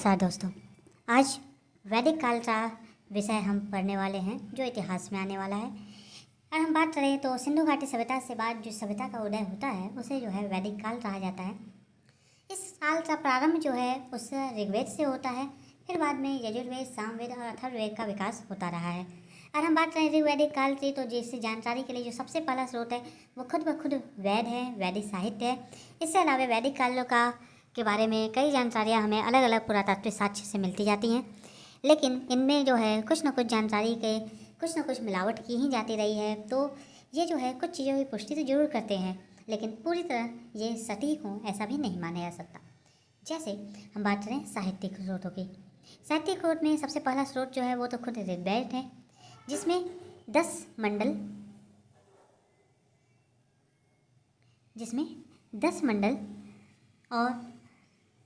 नमस्कार दोस्तों। आज वैदिक काल का विषय हम पढ़ने वाले हैं जो इतिहास में आने वाला है। और हम बात करें तो सिंधु घाटी सभ्यता से बाद जो सभ्यता का उदय होता है उसे जो है वैदिक काल कहा जाता है। इस काल का प्रारंभ जो है उस ऋग्वेद से होता है, फिर बाद में यजुर्वेद, सामवेद और अथर्ववेद का विकास होता रहा है। और हम बात करें ऋग्वैदिक काल की तो जिससे जानकारी के लिए जो सबसे पहला स्रोत है वो खुद ब खुद वेद है, वैदिक साहित्य है। इससे अलावा वैदिक काल का के बारे में कई जानकारियाँ हमें अलग अलग पुरातात्विक साक्ष्य से मिलती जाती हैं, लेकिन इनमें जो है कुछ न कुछ जानकारी के कुछ न कुछ मिलावट की ही जाती रही है। तो ये जो है कुछ चीज़ों की पुष्टि तो जरूर करते हैं, लेकिन पूरी तरह ये सटीक हों ऐसा भी नहीं माना जा सकता। जैसे हम बात करें साहित्यिक स्रोतों की, साहित्यिक स्रोत में सबसे पहला स्रोत जो है वो तो खुद ऋग्वेद है, जिसमें 10 मंडल और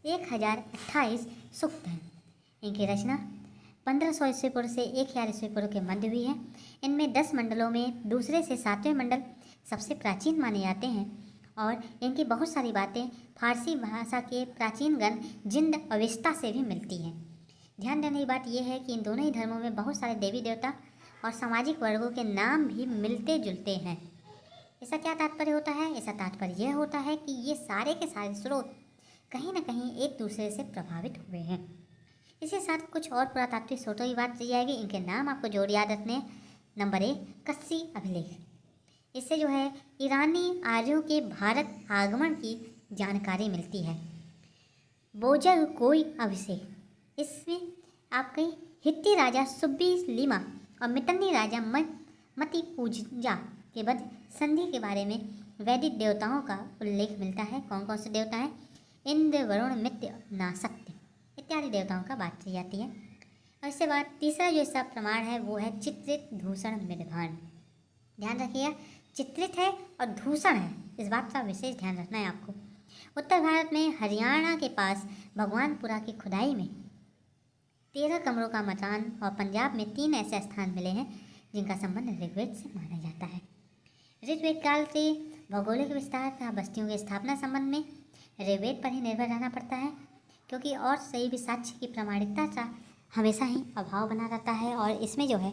1028 सूक्त हैं। इनकी रचना 1500 ईस्वी पूर्व से 1000 ईस्वी पूर्व के मध्य हुई है। इनमें 10 मंडलों में दूसरे से 7वें मंडल सबसे प्राचीन माने जाते हैं और इनकी बहुत सारी बातें फारसी भाषा के प्राचीन गण जिंद अविस्ता से भी मिलती हैं। ध्यान देने की बात यह है कि इन दोनों ही धर्मों में बहुत सारे देवी देवता और सामाजिक वर्गों के नाम भी मिलते जुलते हैं। इसका क्या तात्पर्य होता है? इसका तात्पर्य यह होता है कि ये सारे के सारे स्रोत कहीं ना कहीं एक दूसरे से प्रभावित हुए हैं। इसके साथ कुछ और पुरातात्विक स्रोतों की बात की जाएगी। इनके नाम आपको जोड़ याद रखने। नंबर 1, कस्सी अभिलेख। इससे जो है ईरानी आर्यों के भारत आगमन की जानकारी मिलती है। बोजग कोई अभिषेक, इसमें आपके हित्ती राजा सुब्बी लिमा और मितन्नी राजा मती पूजा के बाद संधि के बारे में वैदिक देवताओं का उल्लेख मिलता है। कौन कौन से देवता हैं? इंद्र, वरुण, मित्य, नासक्ति इत्यादि देवताओं का बात की जाती है। और इसके बाद तीसरा जो इसका प्रमाण है वो है चित्रित, धूषण, मृदभांड। ध्यान रखिएगा, चित्रित है और धूषण है, इस बात का विशेष ध्यान रखना है आपको। उत्तर भारत में हरियाणा के पास भगवानपुरा की खुदाई में 13 कमरों का मकान और पंजाब में 3 ऐसे स्थान मिले हैं जिनका संबंध ऋग्वेद से माना जाता है। ऋग्वेद काल के भौगोलिक विस्तार तथा बस्तियों की स्थापना संबंध में ऋग्वेद पर ही निर्भर रहना पड़ता है, क्योंकि और सही भी साक्ष्य की प्रामाणिकता का हमेशा ही अभाव बना रहता है और इसमें जो है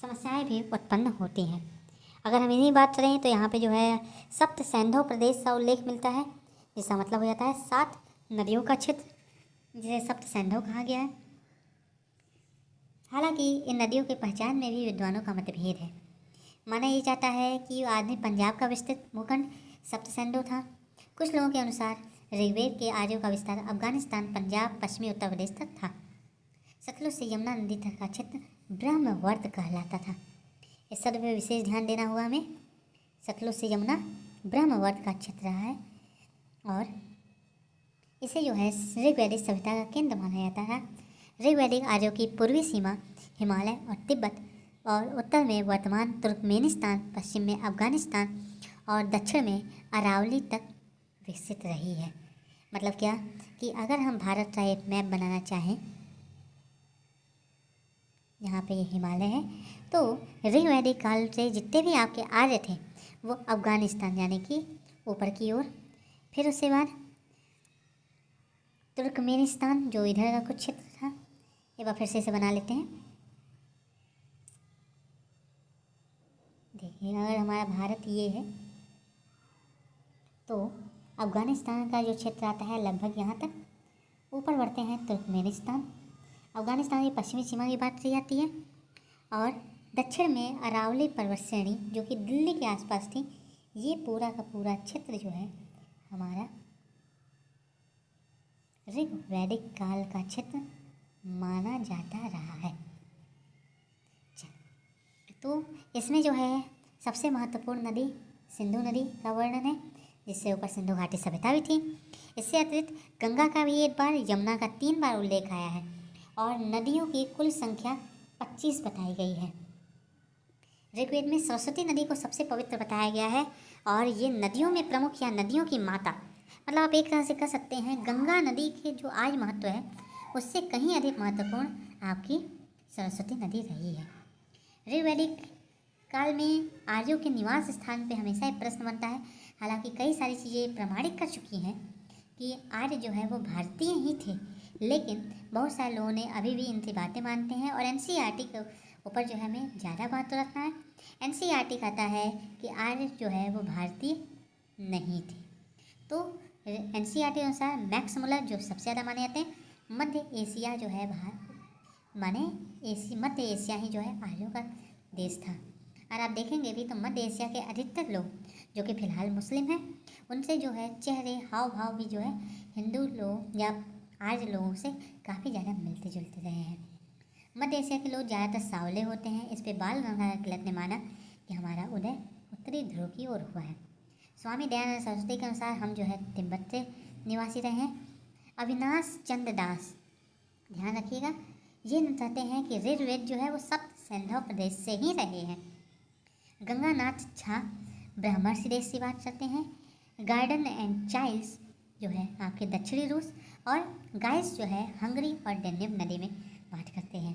समस्याएं भी उत्पन्न होती हैं। अगर हम इन्हीं बात करें तो यहाँ पे जो है सप्त सैंधव प्रदेश का उल्लेख मिलता है, जिसका मतलब हो जाता है 7 नदियों का क्षेत्र, जिसे सप्त सैंधव कहा गया है। हालांकि इन नदियों की पहचान में भी विद्वानों का मतभेद है। माना यह जाता है कि आधुनिक पंजाब का विस्तृत भूखंड सप्त सैंधव था। कुछ लोगों के अनुसार ऋग्वेद के आर्यों का विस्तार अफगानिस्तान, पंजाब, पश्चिमी उत्तर प्रदेश तक था। सतलुज से यमुना नदी तक का क्षेत्र ब्रह्मवर्त कहलाता था। इस शब्द पर विशेष ध्यान देना हुआ हमें। सतलुज से यमुना ब्रह्मवर्त का क्षेत्र रहा है और इसे जो है ऋग्वैदिक सभ्यता का केंद्र माना जाता है। ऋग्वैदिक आर्यों की पूर्वी सीमा हिमालय और तिब्बत और उत्तर में वर्तमान तुर्कमेनिस्तान, पश्चिम में अफगानिस्तान और दक्षिण में अरावली तक विकसित रही है। मतलब क्या कि अगर हम भारत का एक मैप बनाना चाहें, यहाँ पे ये हिमालय है, तो ऋग्वैदिक काल से जितने भी आपके आर्य थे वो अफगानिस्तान यानी कि ऊपर की ओर, फिर उसके बाद तुर्कमेनिस्तान जो इधर का कुछ क्षेत्र था, एक बार फिर से इसे बना लेते हैं। देखिए, अगर हमारा भारत ये है तो अफ़गानिस्तान का जो क्षेत्र आता है लगभग यहाँ तक, ऊपर बढ़ते हैं तुर्कमेनिस्तान, अफ़गानिस्तान की पश्चिमी सीमा की बात की जाती है और दक्षिण में अरावली पर्वत श्रेणी जो कि दिल्ली के आसपास थी। ये पूरा का पूरा क्षेत्र जो है हमारा ऋग्वैदिक काल का क्षेत्र माना जाता रहा है। तो इसमें जो है सबसे महत्वपूर्ण नदी सिंधु नदी का वर्णन है, जिससे ऊपर सिंधु घाटी सभ्यता भी थी। इससे अतिरिक्त गंगा का भी 1 बार, यमुना का 3 बार उल्लेख आया है और नदियों की कुल संख्या 25 बताई गई है। ऋग्वेद में सरस्वती नदी को सबसे पवित्र बताया गया है और ये नदियों में प्रमुख या नदियों की माता, मतलब आप एक तरह से कह सकते हैं गंगा नदी के जो आज महत्व है उससे कहीं अधिक महत्वपूर्ण आपकी सरस्वती नदी रही है। ऋग्वैदिक काल में आर्यों के निवास स्थान पे हमेशा एक प्रश्न बनता है। हालांकि कई सारी चीज़ें प्रमाणित कर चुकी हैं कि आर्य जो है वो भारतीय ही थे, लेकिन बहुत सारे लोगों ने अभी भी इनकी बातें मानते हैं और एनसीईआरटी के ऊपर जो है हमें ज़्यादा बात तो रखना है। एनसीईआरटी कहता है कि आर्य जो है वो भारतीय नहीं थे। तो एनसीईआरटी के अनुसार मैक्स मुलर जो सबसे ज़्यादा माने जाते हैं, मध्य एशिया जो है माने मध्य एशिया ही जो है आर्यों का देश था। और आप देखेंगे भी तो मध्य एशिया के अधिकतर लोग जो कि फ़िलहाल मुस्लिम हैं, उनसे जो है चेहरे हाव भाव भी जो है हिंदू लोग या आर्य लोगों से काफ़ी ज़्यादा मिलते जुलते रहे हैं। मध्य एशिया के लोग ज़्यादातर सांवले होते हैं। इस पे बाल गंगाधर तिलक ने माना कि हमारा उदय उत्तरी ध्रुव की ओर हुआ है। स्वामी दयानंद सरस्वती के अनुसार हम जो है तिब्बत से निवासी रहे हैं। अविनाश चंद्र दास, ध्यान रखिएगा, ये चाहते हैं कि ऋग्वेद जो है वो सप्त सिंधु प्रदेश से ही रहे हैं। गंगानाथ झा ब्राह्मण देश से बात करते हैं। गार्डन एंड चाइल्ड्स जो है आपके दक्षिणी रूस, और गाइस जो है हंगरी और डेन्यूब नदी में बात करते हैं।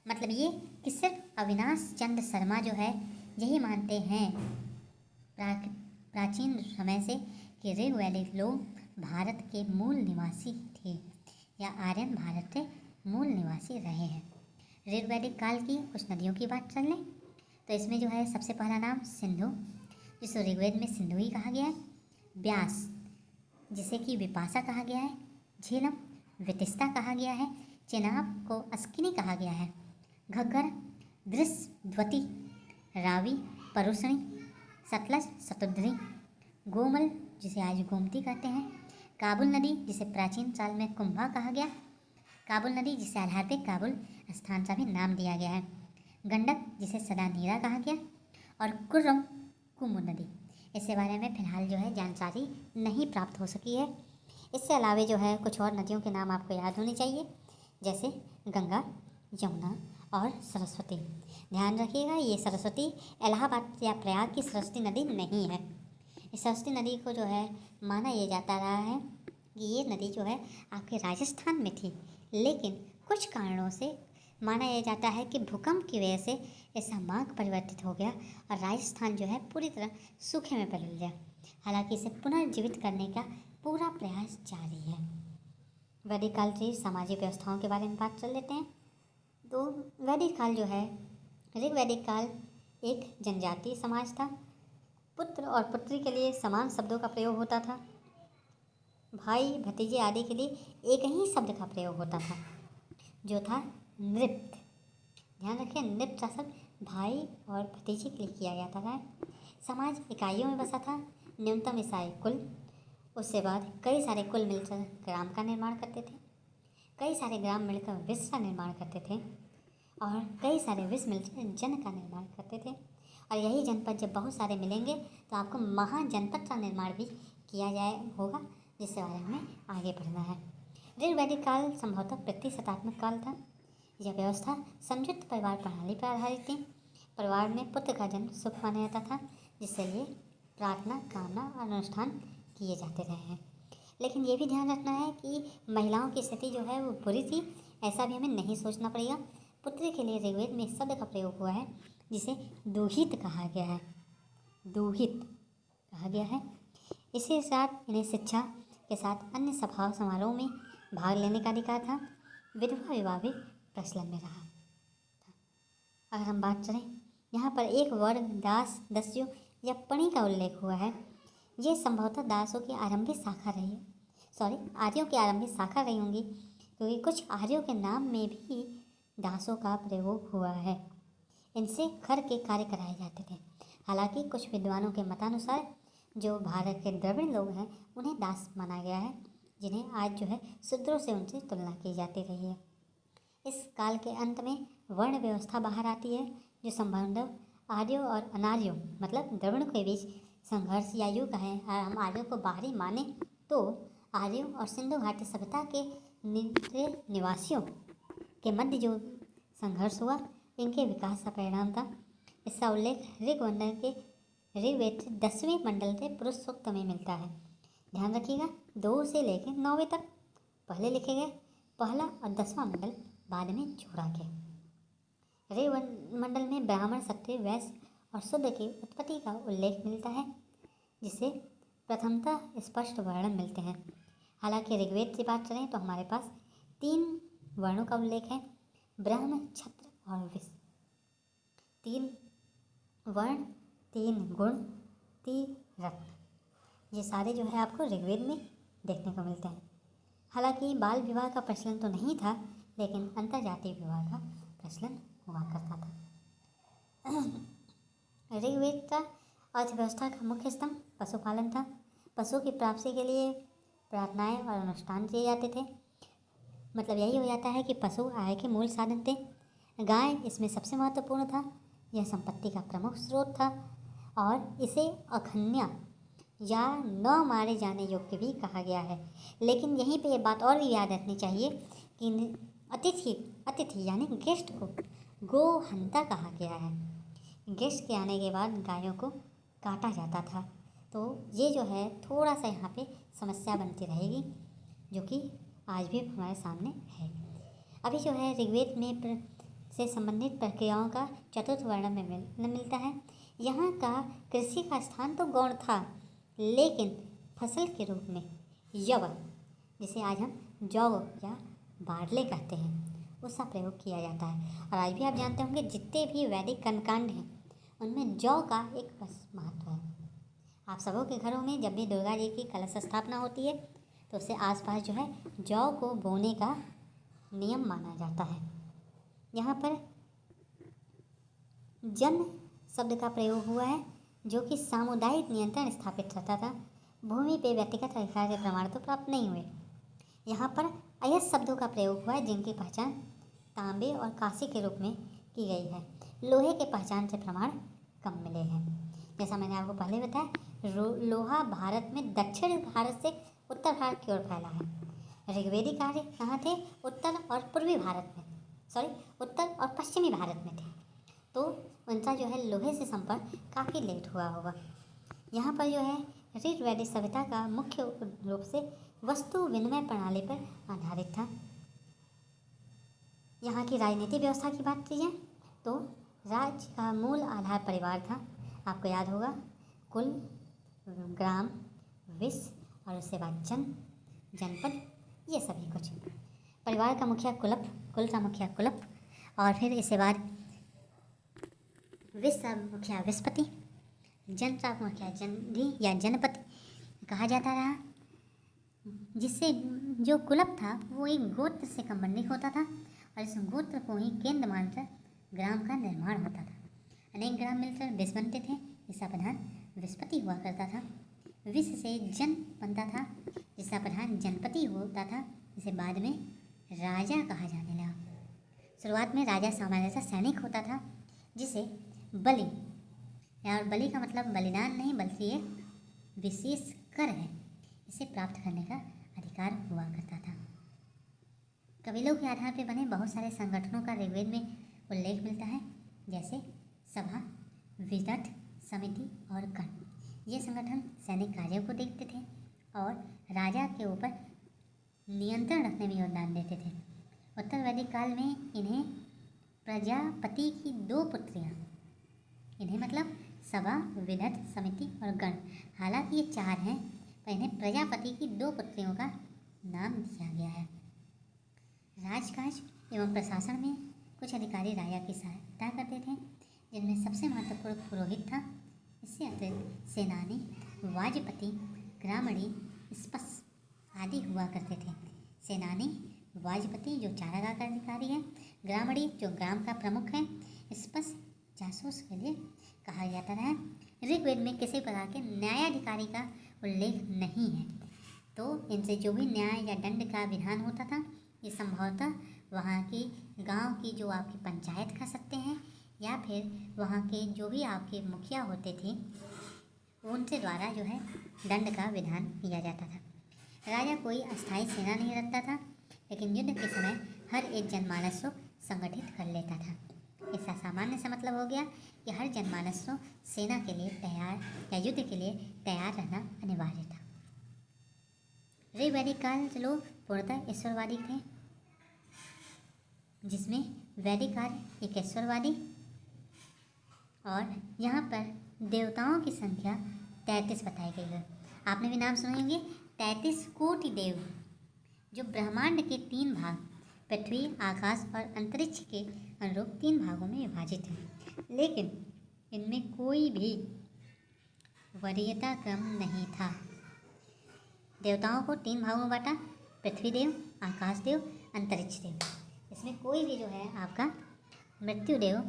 मतलब ये कि सिर्फ अविनाश चंद्र शर्मा जो है यही मानते हैं प्राचीन समय से कि ऋग्वैदिक लोग भारत के मूल निवासी थे या आर्यन भारत के मूल निवासी रहे हैं। ऋग्वैदिक काल की कुछ नदियों की बात कर लें तो इसमें जो है सबसे पहला नाम सिंधु, जिसे ऋग्वेद में सिंधु ही कहा गया है। व्यास, जिसे कि विपाशा कहा गया है। झेलम वितिस्ता कहा गया है। चेनाब को अस्किनी कहा गया है। घग्गर, दृश्यद्वती, रावी, परुषणी, सतलज, शतुद्री, गोमल जिसे आज गोमती कहते हैं। काबुल नदी जिसे प्राचीन काल में कुंभा कहा गया। काबुल नदी जिसे आधार पे काबुल स्थान का भी नाम दिया गया है। गंडक जिसे सदा नीरा कहा गया, और कुर्रम कुमु नदी, इसके बारे में फ़िलहाल जो है जानकारी नहीं प्राप्त हो सकी है। इससे अलावा जो है कुछ और नदियों के नाम आपको याद होने चाहिए, जैसे गंगा, यमुना और सरस्वती। ध्यान रखिएगा, ये सरस्वती इलाहाबाद या प्रयाग की सरस्वती नदी नहीं है। इस सरस्वती नदी को जो है माना ये जाता रहा है कि ये नदी जो है आपके राजस्थान में थी, लेकिन कुछ कारणों से माना यह जाता है कि भूकंप की वजह से इसका मार्ग परिवर्तित हो गया और राजस्थान जो है पूरी तरह सूखे में बदल गया। हालांकि इसे पुनर्जीवित करने का पूरा प्रयास जारी है। वैदिक काल की सामाजिक व्यवस्थाओं के बारे में बात कर लेते हैं। तो वैदिक काल जो है, ऋग्वैदिक काल एक जनजातीय समाज था। पुत्र और पुत्री के लिए समान शब्दों का प्रयोग होता था। भाई भतीजे आदि के लिए एक ही शब्द का प्रयोग होता था, जो था नृप। ध्यान रखिए, नृप का शब्द भाई और भतीजे के लिए किया जाता था। समाज इकाइयों में बसा था। न्यूनतम ईसाई कुल, उसके बाद कई सारे कुल मिलकर ग्राम का निर्माण करते थे। कई सारे ग्राम मिलकर विश्व का निर्माण करते थे, और कई सारे विश्व मिलकर जन का निर्माण करते थे। और यही जनपद जब बहुत सारे मिलेंगे तो आपको महाजनपद का निर्माण भी किया जाए होगा, जिसके बारे में आगे बढ़ना है। ऋग्वैदिक काल संभवतः प्रतिशतात्मक काल था। यह व्यवस्था संयुक्त परिवार प्रणाली पर आधारित थी। परिवार में पुत्र का जन्म शुभ माना जाता था, जिसके लिए प्रार्थना, कामना और अनुष्ठान किए जाते रहे हैं। लेकिन ये भी ध्यान रखना है कि महिलाओं की स्थिति जो है वो बुरी थी, ऐसा भी हमें नहीं सोचना पड़ेगा। पुत्र के लिए ऋग्वेद में इस शब्द का प्रयोग हुआ है जिसे दूहित कहा गया है। दूहित कहा गया है। इसी साथ इन्हें शिक्षा के साथ अन्य सभा समारोह में भाग लेने का अधिकार था। विधवा विवाह भी प्रचलन में रहा। अगर हम बात करें, यहाँ पर एक वर्ग दास, दस्यु या पणी का उल्लेख हुआ है। ये संभवतः दासों की आरंभिक शाखा रही, आर्यों की आरंभिक शाखा रही होंगी, क्योंकि कुछ आर्यों के नाम में भी दासों का प्रयोग हुआ है। इनसे घर के कार्य कराए जाते थे। हालांकि कुछ विद्वानों के मतानुसार जो भारत के द्रविड़ लोग हैं उन्हें दास माना गया है, जिन्हें आज जो है शूद्रों से उनसे तुलना की जाती रही है। इस काल के अंत में वर्ण व्यवस्था बाहर आती है, जो संबंध आर्यों और अनार्यों मतलब द्रविड़ों के बीच संघर्ष या यूँ कहें, हम आर्यों को बाहरी माने तो आर्यों और सिंधु घाटी सभ्यता के निवासियों के मध्य जो संघर्ष हुआ, इनके विकास का परिणाम था। इसका उल्लेख ऋग्वेद 10वें मंडल के पुरुष सूक्त में मिलता है। ध्यान रखिएगा, 2 से लेकर 9वें तक पहले लिखे गए, पहला और 10वां मंडल बाद में जोड़ा गया। ऋग्वेद मंडल में ब्राह्मण, क्षत्रिय, वैश्य और शूद्र की उत्पत्ति का उल्लेख मिलता है, जिसे प्रथमतः स्पष्ट वर्णन मिलते हैं। हालांकि ऋग्वेद की बात करें तो हमारे पास 3 वर्णों का उल्लेख है, ब्रह्म, क्षत्र और विष। 3 वर्ण, 3 गुण, 3 रत्न, ये सारे जो है आपको ऋग्वेद में देखने को मिलते हैं। हालांकि बाल विवाह का प्रचलन तो नहीं था, लेकिन अंतर्जातीय विवाह का प्रचलन हुआ करता था। ऋग्वेद का अर्थव्यवस्था का मुख्य स्तंभ पशुपालन था। पशु की प्राप्ति के लिए प्रार्थनाएं और अनुष्ठान किए जाते थे। मतलब यही हो जाता है कि पशु आय के मूल साधन थे। गाय इसमें सबसे महत्वपूर्ण था। यह संपत्ति का प्रमुख स्रोत था और इसे अखन्या या न मारे जाने योग्य भी कहा गया है। लेकिन यहीं पे ये बात और भी याद रखनी चाहिए कि अतिथि यानी गेस्ट को गोहंता कहा गया है। गेस्ट के आने के बाद गायों को काटा जाता था। तो ये जो है थोड़ा सा यहाँ पे समस्या बनती रहेगी, जो कि आज भी हमारे सामने है। अभी जो है ऋग्वेद में से संबंधित प्रक्रियाओं का चतुर्थ वर्ण में मिलता है। यहाँ का कृषि का स्थान तो गौण था, लेकिन फसल के रूप में यव, जिसे आज हम जौ या बार्ले कहते हैं, उसका प्रयोग किया जाता है। और आज भी आप जानते होंगे जितने भी वैदिक कर्मकांड हैं उनमें जौ का एक महत्व है। आप सबों के घरों में जब भी दुर्गा जी की कलश स्थापना होती है तो उससे आसपास जो है जौ को बोने का नियम माना जाता है। यहाँ पर जन शब्द का प्रयोग हुआ है, जो कि सामुदायिक नियंत्रण स्थापित करता था। भूमि पे व्यक्तिगत अधिकार के प्रमाण तो प्राप्त नहीं हुए। यहाँ पर अयस शब्दों का प्रयोग हुआ है, जिनकी पहचान तांबे और कांसे के रूप में की गई है। लोहे के पहचान से प्रमाण कम मिले हैं। जैसा मैंने आपको पहले बताया, लोहा भारत में दक्षिण भारत से उत्तर भारत की ओर फैला है। ऋग्वेदिक कार्य कहाँ थे? उत्तर और पूर्वी भारत में, उत्तर और पश्चिमी भारत में थे। तो उनका जो है लोहे से संपर्क काफ़ी लेट हुआ होगा। यहाँ पर जो है ऋग्वैदिक सभ्यता का मुख्य रूप से वस्तु विनिमय प्रणाली पर आधारित था। यहाँ की राजनीतिक व्यवस्था की बात की जाए तो राज्य का मूल आधार परिवार था। आपको याद होगा, कुल, ग्राम, विष और उसके बाद जनपद, ये सभी कुछ। परिवार का मुखिया कुलप, कुल का मुखिया कुलप, और फिर इसके बाद विष का मुखिया विस्पति, जन का मुखिया जनधि या जनपति कहा जाता रहा। जिससे जो कुलप था वो एक गोत्र से संबंधित होता था और इस गोत्र को ही केंद्र मानकर ग्राम का निर्माण होता था। अनेक ग्राम मिलकर विष बनते थे। इसका प्रधान विस्पति हुआ करता था। विष से जन बनता था, जिसका प्रधान जनपति होता था, जिसे बाद में राजा कहा जाने लगा। शुरुआत में राजा सामान्यतः सैनिक होता था, जिसे बलि, और बलि का मतलब बलिदान नहीं बल्कि ये विशेष कर है, इसे प्राप्त करने का अधिकार हुआ करता था। कबीलों के आधार पर बने बहुत सारे संगठनों का ऋग्वेद में उल्लेख मिलता है, जैसे सभा, विदत, समिति और गण। ये संगठन सैनिक कार्यों को देखते थे और राजा के ऊपर नियंत्रण रखने में योगदान देते थे। उत्तर वैदिक काल में इन्हें प्रजापति की 2 पुत्रियाँ, इन्हें मतलब सभा, विदत, समिति और गण, हालांकि ये 4 हैं, पर इन्हें प्रजापति की 2 पुत्रियों का नाम दिया गया है। राजकाज एवं प्रशासन में कुछ अधिकारी राजा की सहायता करते थे, जिनमें सबसे महत्वपूर्ण पुरोहित था। इससे अतिरिक्त सेनानी, वाजपति, ग्रामणी, स्पस आदि हुआ करते थे। सेनानी, वाजपति जो चारागाह का अधिकारी है, ग्रामणी जो ग्राम का प्रमुख है, स्पस जासूस के लिए कहा जाता है। ऋग्वेद में किसी प्रकार के न्यायाधिकारी का उल्लेख नहीं है, तो इनसे जो भी न्याय या दंड का विधान होता था ये संभवतः वहाँ की गांव की जो आपकी पंचायत कह सकते हैं या फिर वहाँ के जो भी आपके मुखिया होते थे उनके द्वारा जो है दंड का विधान किया जाता था। राजा कोई अस्थायी सेना नहीं रखता था, लेकिन युद्ध के समय हर एक जनमानस को संगठित कर लेता था। इसका सामान्य सा मतलब हो गया कि हर जनमानस को सेना के लिए तैयार या युद्ध के लिए तैयार रहना अनिवार्य था। ऋग्वैदिक काल के लोग पूर्णतः ईश्वरवादी थे, जिसमें वैदिक काल एक ईश्वरवादी, और यहाँ पर देवताओं की संख्या 33 बताई गई है। आपने भी नाम सुने होंगे 33 कोटि देव, जो ब्रह्मांड के 3 भाग पृथ्वी, आकाश और अंतरिक्ष के अनुरूप 3 भागों में विभाजित है, लेकिन इनमें कोई भी वरीयता क्रम नहीं था। देवताओं को 3 भागों में बांटा, पृथ्वी देव, आकाश देव, अंतरिक्ष देव। इसमें कोई भी जो है आपका मृत्यु देव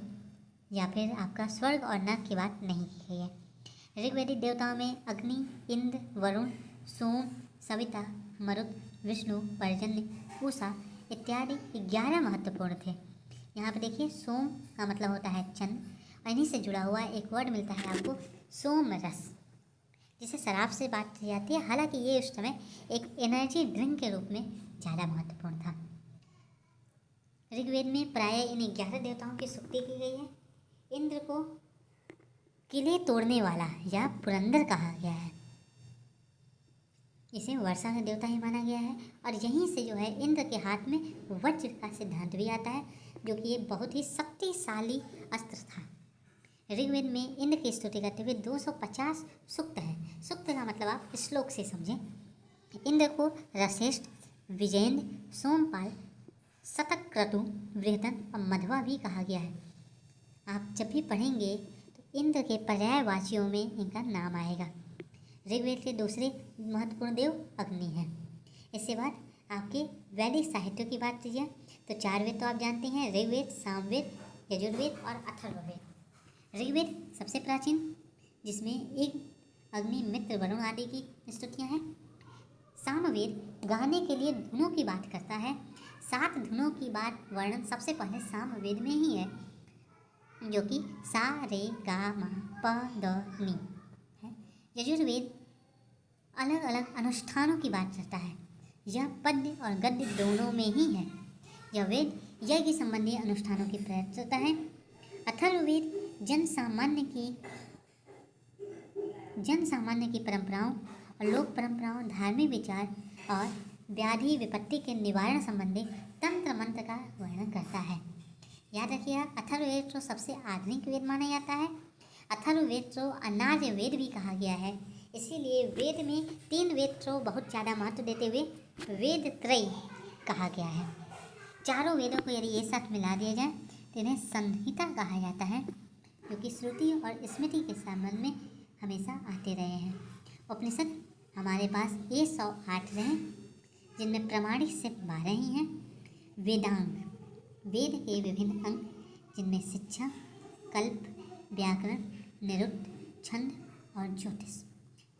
या फिर आपका स्वर्ग और नरक की बात नहीं की गई है। ऋग्वैदिक देवताओं में अग्नि, इंद्र, वरुण, सोम, सविता, मरुत, विष्णु, पर्जन्य, उषा इत्यादि 11 महत्वपूर्ण थे। यहाँ पे देखिए सोम का मतलब होता है चंद्र, और इन्हीं से जुड़ा हुआ एक वर्ड मिलता है आपको सोम रस, जिसे शराब से बात की जाती है। हालांकि ये उस समय एक एनर्जी ड्रिंक के रूप में ज़्यादा महत्वपूर्ण था। ऋग्वेद में प्रायः इन 11 देवताओं की स्तुति की गई है। इंद्र को किले तोड़ने वाला या पुरंदर कहा गया है। इसे वर्षा का देवता ही माना गया है, और यहीं से जो है इंद्र के हाथ में वज्र का सिद्धांत भी आता है, जो कि ये बहुत ही शक्तिशाली अस्त्र था। ऋग्वेद में इंद्र की स्तुति करते हुए 250 सूक्त है। सूक्त का मतलब आप श्लोक से समझें। इंद्र को रसेष्ठ, विजेंद्र, सोमपाल, शतक्रतु, बृहदन और मध्वा भी कहा गया है। आप जब भी पढ़ेंगे तो इंद्र के पर्यायवाचियों में इनका नाम आएगा। ऋग्वेद के दूसरे महत्वपूर्ण देव अग्नि हैं। इसके बाद आपके वैदिक साहित्य की बात कीजिए तो 4 वेद तो आप जानते हैं, ऋग्वेद, सामवेद, यजुर्वेद और अथर्ववेद। ऋग्वेद सबसे प्राचीन, जिसमें एक अग्नि, मित्र, वरुण आदि की स्तुतियाँ हैं। सामवेद गाने के लिए धुनों की बात करता है। 7 धुनों की बात वर्णन सबसे पहले सामवेद में ही है, जो कि सा, रे, गा, मा, प, द, नी है। यजुर्वेद अलग अलग अनुष्ठानों की बात करता है। यह पद्य और गद्य दोनों में ही है। यह वेद यज्ञ संबंधी अनुष्ठानों की प्रयास करता है। अथर्ववेद जन सामान्य की परंपराओं और लोक परंपराओं, धार्मिक विचार और व्याधि विपत्ति के निवारण संबंधी तंत्र मंत्र का वर्णन करता है। याद रखिएगा, अथर्ववेद को सबसे आधुनिक वेद माना जाता है। अथर्ववेद को अनार्य वेद भी कहा गया है। इसीलिए वेद में 3 वेद को बहुत ज़्यादा महत्व देते हुए वेद त्रय कहा गया है। चारों वेदों को यदि एक साथ मिला दिया जाए तो इन्हें संहिता कहा जाता है, जो कि श्रुति और स्मृति के संबंध में हमेशा आते रहे हैं। उपनिषद हमारे पास ये 108 रहे, जिनमें प्रमाणिक सिर्फ 12 ही हैं। वेदांग वेद के विभिन्न अंग, जिनमें शिक्षा, कल्प, व्याकरण, निरुक्त, छंद और ज्योतिष,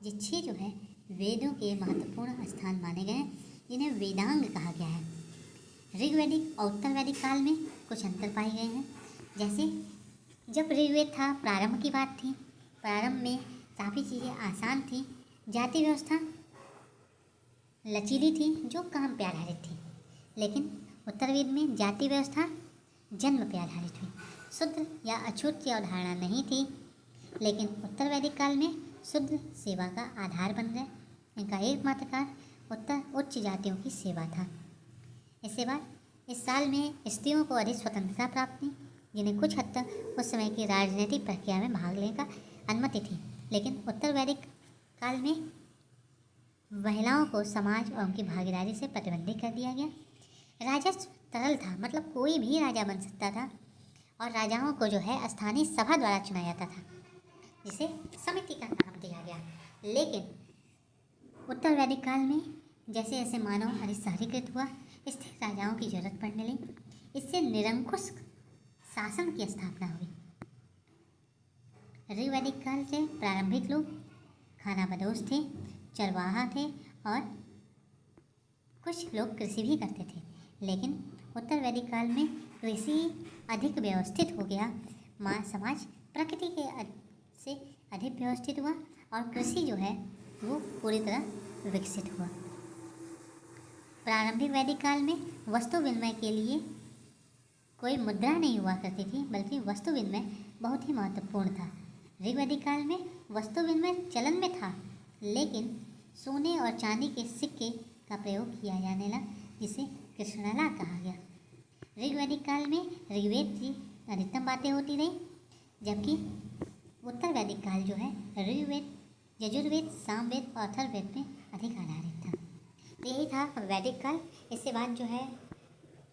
ये 6 जो है वेदों के महत्वपूर्ण स्थान माने गए, जिन्हें वेदांग कहा गया है। ऋग्वैदिक और उत्तर वैदिक काल में कुछ अंतर पाए गए हैं। जैसे जब ऋग्वेद था, प्रारंभ की बात थी। प्रारंभ में काफ़ी चीज़ें आसान थी। जाति व्यवस्था लचीली थी, जो काम पे आधारित थी। लेकिन उत्तर वेद में जाति व्यवस्था जन्म पे आधारित हुई। शूद्र या अछूत की अवधारणा नहीं थी, लेकिन उत्तर वैदिक काल में शूद्र सेवा का आधार बन गए। इनका एकमात्र कार्य उच्च जातियों की सेवा था। इसके बाद इस साल में स्त्रियों को अधिक स्वतंत्रता प्राप्त थी, जिन्हें कुछ हद तक उस समय की राजनीतिक प्रक्रिया में भाग लेने का अनुमति थी। लेकिन उत्तर वैदिक काल में महिलाओं को समाज और उनकी भागीदारी से प्रतिबंधित कर दिया गया। राजस्व तरल था, मतलब कोई भी राजा बन सकता था, और राजाओं को जो है स्थानीय सभा द्वारा चुना जाता था, जिसे समिति का नाम दिया गया। लेकिन उत्तर वैदिक काल में जैसे जैसे मानव अधिक शहरीकृत हुआ, स्थिर राजाओं की जरूरत पड़ने लगी। इससे निरंकुश शासन की स्थापना हुई। ऋग्वैदिक काल के प्रारंभिक लोग खानाबदोश थे, चरवाहा थे, और कुछ लोग कृषि भी करते थे। लेकिन उत्तर वैदिक काल में कृषि अधिक व्यवस्थित हो गया। समाज प्रकृति के से अधिक व्यवस्थित हुआ, और कृषि जो है वो पूरी तरह विकसित हुआ। प्रारंभिक वैदिक काल में वस्तु विनिमय के लिए कोई मुद्रा नहीं हुआ करती थी, बल्कि वस्तु विनिमय बहुत ही महत्वपूर्ण था। ऋग्वैदिक काल में वस्तु विनिमय चलन में था, लेकिन सोने और चांदी के सिक्के का प्रयोग किया जाने लगा, जिसे कृष्णला कहा गया। ऋग्वैदिक काल में ऋग्वेद की अधिकतम बातें होती रही, जबकि उत्तर वैदिक काल जो है ऋग्वेद, यजुर्वेद, सामवेद और अथर्ववेद में अधिक आधारित था। यही था वैदिक काल। इसके बाद जो है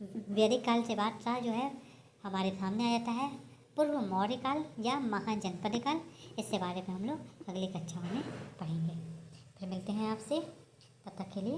वैदिक काल से बादशाह जो है हमारे सामने आ जाता है, पूर्व मौर्य काल या महाजनपद काल। इसके बारे में हम लोग अगली कक्षाओं में पढ़ेंगे। फिर मिलते हैं आपसे, तब तक के लिए